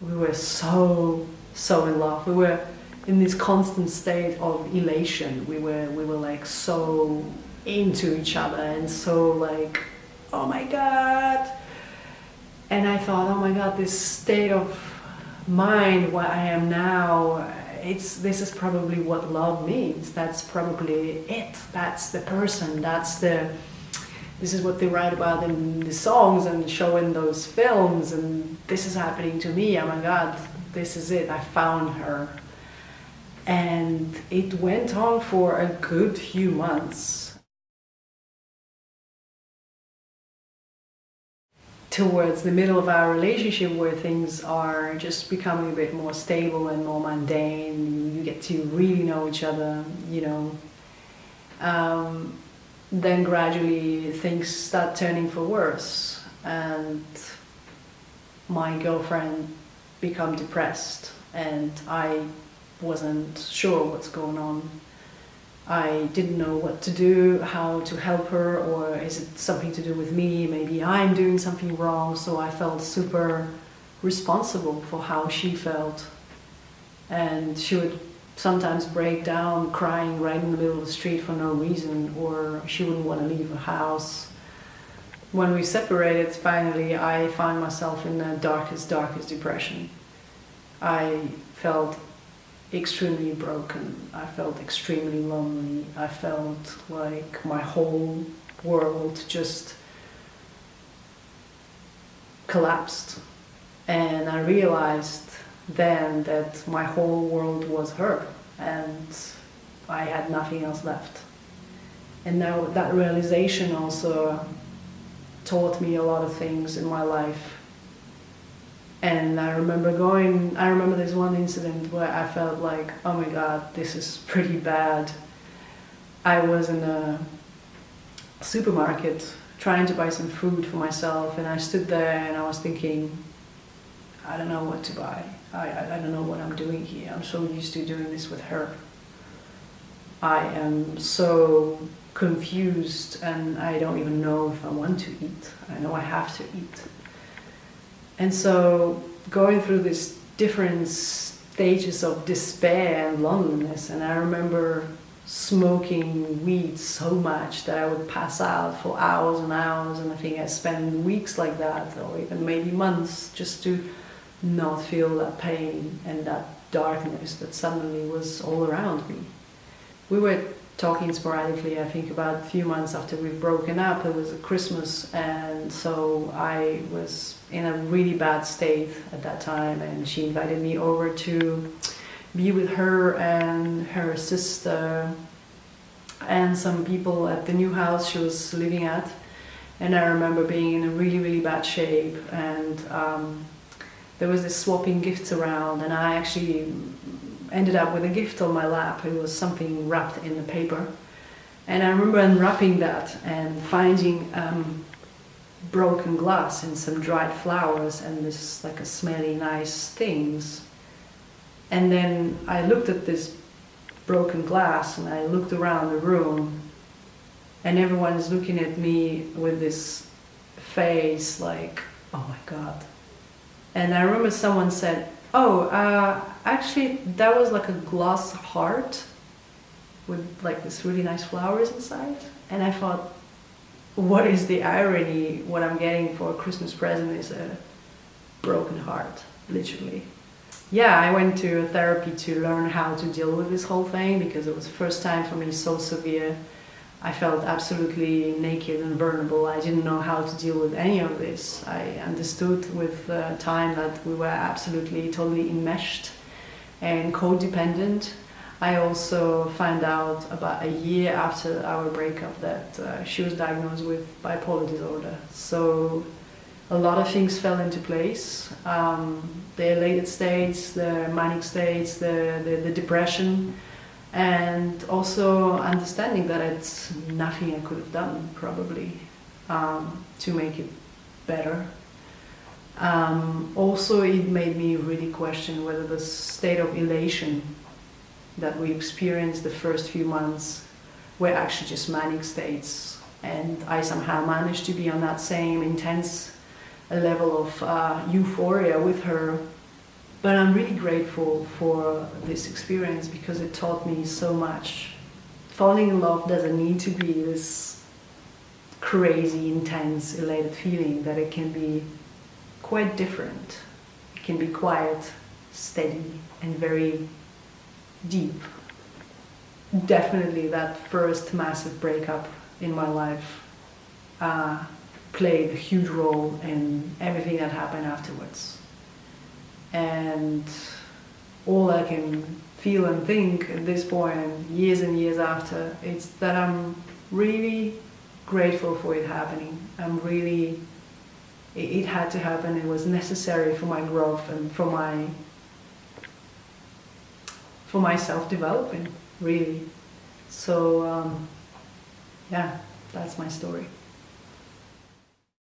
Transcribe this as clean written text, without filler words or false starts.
we were so in love. We were in this constant state of elation. We were like so into each other and so like, oh my God. And I thought, oh my God, this state of mind where I am now, this is probably what love means. That's probably it. That's the person. This is what they write about in the songs and show in those films, and this is happening to me. Oh my God, this is it. I found her. And it went on for a good few months. Towards the middle of our relationship, where things are just becoming a bit more stable and more mundane, you get to really know each other, you know. Then gradually things start turning for worse, and my girlfriend became depressed, and I wasn't sure what's going on. I didn't know what to do, how to help her, or is it something to do with me? Maybe I'm doing something wrong. So I felt super responsible for how she felt. And she would sometimes break down crying right in the middle of the street for no reason, or she wouldn't want to leave her house. When we separated, finally, I found myself in the darkest depression. I felt extremely broken. I felt extremely lonely. I felt like my whole world just collapsed. And I realized then that my whole world was her, and I had nothing else left. And now that realization also taught me a lot of things in my life. And I remember this one incident where I felt like, oh my God, this is pretty bad. I was in a supermarket trying to buy some food for myself, and I stood there and I was thinking, I don't know what to buy. I don't know what I'm doing here. I'm so used to doing this with her. I am so confused, and I don't even know if I want to eat. I know I have to eat. And so going through these different stages of despair and loneliness, and I remember smoking weed so much that I would pass out for hours and hours, and I think I spent weeks like that, or even maybe months, just to not feel that pain and that darkness that suddenly was all around me. We were talking sporadically, I think about a few months after we've broken up. It was Christmas, and so I was in a really bad state at that time, and she invited me over to be with her and her sister and some people at the new house she was living at. And I remember being in a really bad shape, and there was this swapping gifts around, and I actually ended up with a gift on my lap. It was something wrapped in a paper, and I remember unwrapping that and finding broken glass and some dried flowers and this like a smelly nice things. And then I looked at this broken glass and I looked around the room, and everyone is looking at me with this face like, oh my God. And I remember someone said, oh, actually that was like a glass heart with like this really nice flowers inside. And I thought, what is the irony? What I'm getting for a Christmas present is a broken heart, literally. Yeah, I went to therapy to learn how to deal with this whole thing, because it was the first time for me so severe. I felt absolutely naked and vulnerable. I didn't know how to deal with any of this. I understood with time that we were absolutely, totally enmeshed and codependent. I also found out about a year after our breakup that she was diagnosed with bipolar disorder. So a lot of things fell into place. The elated states, the manic states, the depression, and also understanding that it's nothing I could have done, probably, to make it better. Also, it made me really question whether the state of elation that we experienced the first few months were actually just manic states, and I somehow managed to be on that same intense level of euphoria with her But I'm really grateful for this experience because it taught me so much. Falling in love doesn't need to be this crazy, intense, elated feeling, that it can be quite different. It can be quiet, steady, and very deep. Definitely that first massive breakup in my life played a huge role in everything that happened afterwards. And all I can feel and think at this point, and years after, it's that I'm really grateful for it happening. It had to happen. It was necessary for my growth and for my self-development, really. So, yeah, that's my story.